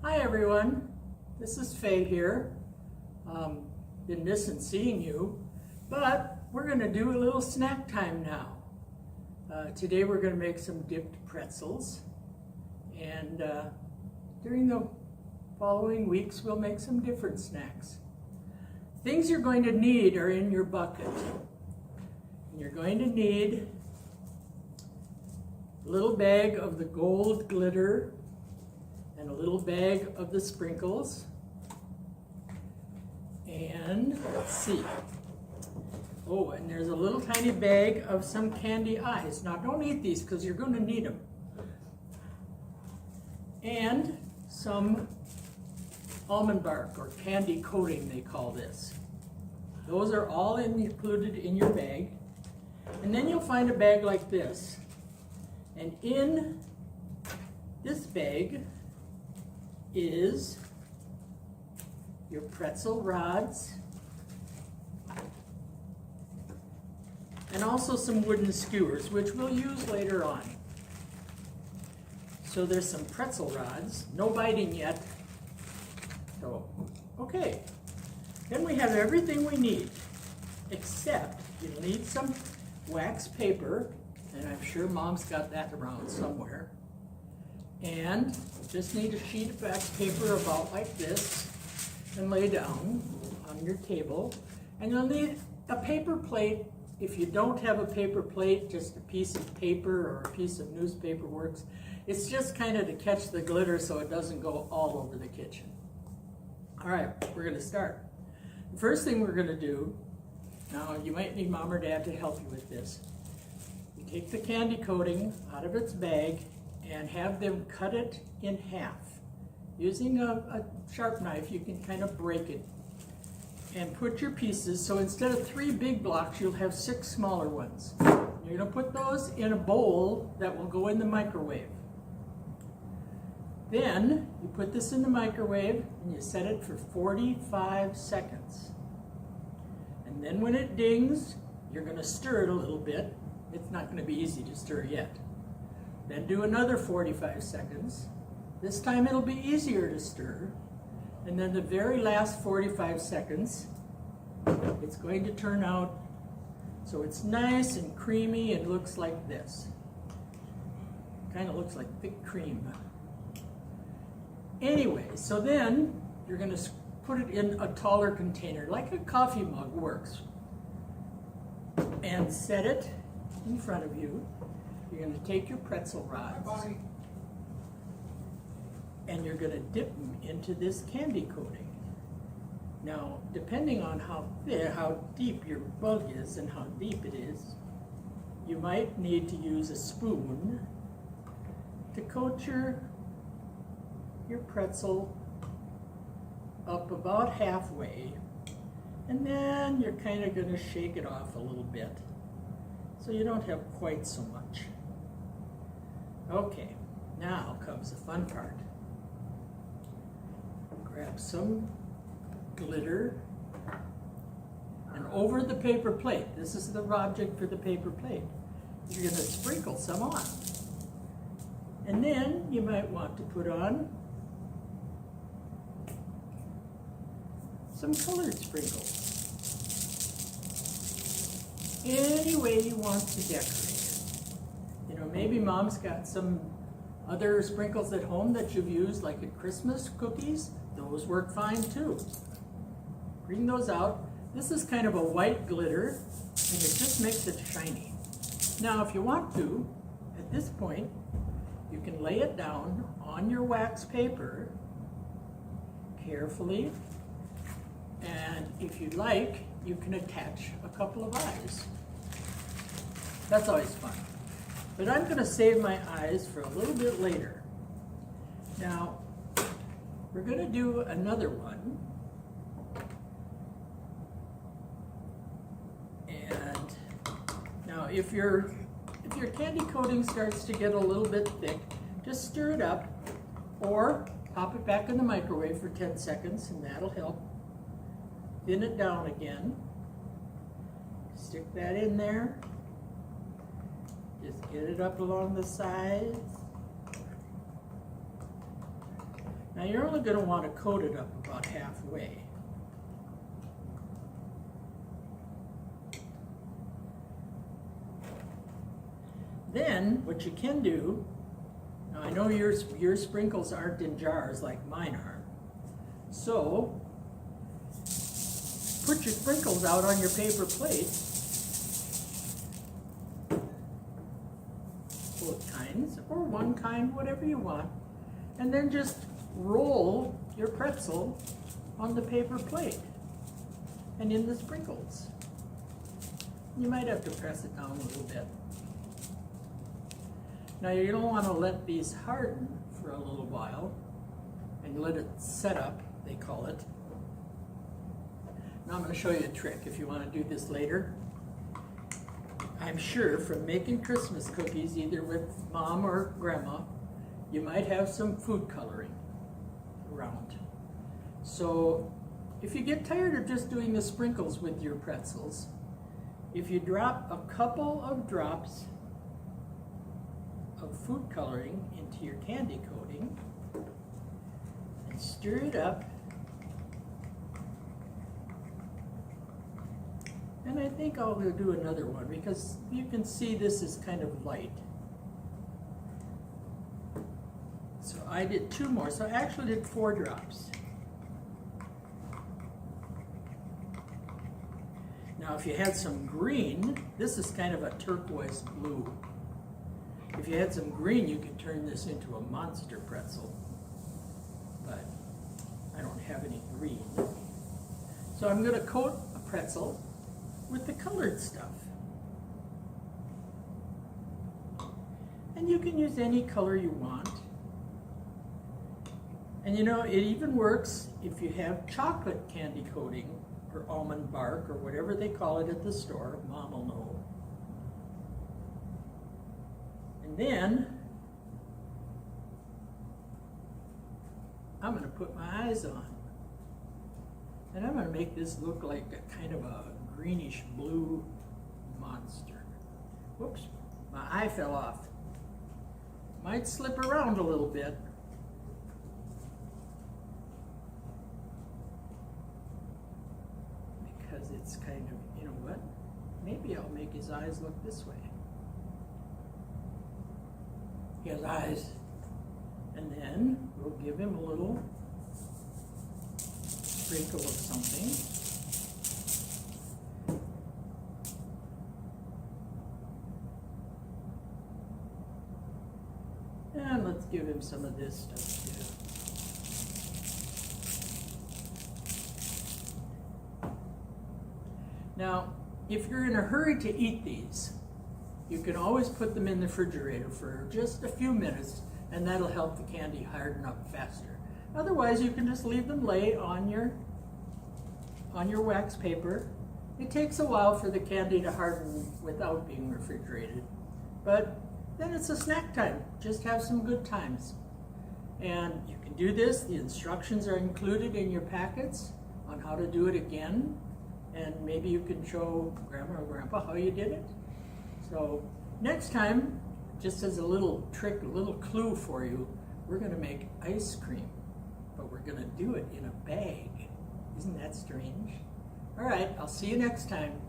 Hi everyone, this is Faye here. Been missing seeing you, but we're going to do a little snack time now. Today we're going to make some dipped pretzels, and during the following weeks we'll make some different snacks. Things you're going to need are in your bucket. And you're going to need a little bag of the gold glitter and a little bag of the sprinkles. And let's see. Oh, and there's a little tiny bag of some candy eyes. Now don't eat these because you're going to need them. And some almond bark or candy coating, they call this. Those are all included in your bag. And then you'll find a bag like this. And in this bag is your pretzel rods and also some wooden skewers, which we'll use later on. So there's some pretzel rods, no biting yet. So, okay. Then we have everything we need, except you'll need some wax paper, and I'm sure Mom's got that around somewhere. And just need a sheet of wax paper about like this and lay down on your table. And you'll need a paper plate. If you don't have a paper plate, just a piece of paper or a piece of newspaper works. It's just kind of to catch the glitter so it doesn't go all over the kitchen. All right, we're going to start. The first thing we're going to do, now you might need Mom or Dad to help you with this. You take the candy coating out of its bag and have them cut it in half. Using a sharp knife, you can kind of break it and put your pieces, so instead of 3 big blocks, you'll have 6 smaller ones. You're gonna put those in a bowl that will go in the microwave. Then you put this in the microwave and you set it for 45 seconds. And then when it dings, you're gonna stir it a little bit. It's not gonna be easy to stir yet. Then do another 45 seconds. This time it'll be easier to stir. And then the very last 45 seconds, it's going to turn out so it's nice and creamy and looks like this. Kind of looks like thick cream. Anyway, so then you're going to put it in a taller container, like a coffee mug works. And set it in front of you. You're going to take your pretzel rods and you're going to dip them into this candy coating. Now, depending on how deep your bug is and how deep it is, you might need to use a spoon to coat your pretzel up about halfway, and then you're kind of going to shake it off a little bit so you don't have quite so much. Okay, now comes the fun part. Grab some glitter and over the paper plate, this is the object for the paper plate, you're going to sprinkle some on. And then you might want to put on some colored sprinkles. Any way you want to decorate. You know, maybe Mom's got some other sprinkles at home that you've used, like at Christmas cookies. Those work fine too. Bring those out. This is kind of a white glitter, and it just makes it shiny. Now, if you want to, at this point, you can lay it down on your wax paper carefully, and if you'd like, you can attach a couple of eyes. That's always fun. But I'm going to save my eyes for a little bit later. Now, we're going to do another one. And now if your candy coating starts to get a little bit thick, just stir it up or pop it back in the microwave for 10 seconds and that'll help. Thin it down again. Stick that in there. Just get it up along the sides. Now you're only going to want to coat it up about halfway. Then what you can do, now I know your sprinkles aren't in jars like mine are, so put your sprinkles out on your paper plate, both kinds, or one kind, whatever you want, and then just roll your pretzel on the paper plate and in the sprinkles. You might have to press it down a little bit. Now you don't want to let these harden for a little while and let it set up, they call it. Now I'm going to show you a trick if you want to do this later. I'm sure from making Christmas cookies either with mom or grandma, you might have some food coloring around. So if you get tired of just doing the sprinkles with your pretzels, if you drop a couple of drops of food coloring into your candy coating and stir it up, and I think I'll do another one because you can see this is kind of light. So I did 2 more, so I actually did 4 drops. Now if you had some green, this is kind of a turquoise blue. If you had some green, you could turn this into a monster pretzel, but I don't have any green. So I'm going to coat a pretzel with the colored stuff. And you can use any color you want. And you know, it even works if you have chocolate candy coating or almond bark or whatever they call it at the store. Mom will know. And then I'm going to put my eyes on. And I'm going to make this look like a kind of a greenish blue monster. Whoops, my eye fell off. Might slip around a little bit. Because it's kind of, you know what? Maybe I'll make his eyes look this way. His eyes. And then we'll give him a little sprinkle of something. And let's give him some of this stuff too. Now, if you're in a hurry to eat these, you can always put them in the refrigerator for just a few minutes, and that'll help the candy harden up faster. Otherwise, you can just leave them lay on your wax paper. It takes a while for the candy to harden without being refrigerated, but then it's a snack time. Just have some good times. And you can do this. The instructions are included in your packets on how to do it again. And maybe you can show Grandma or Grandpa how you did it. So next time, just as a little trick, a little clue for you, we're going to make ice cream. But we're going to do it in a bag. Isn't that strange? All right, I'll see you next time.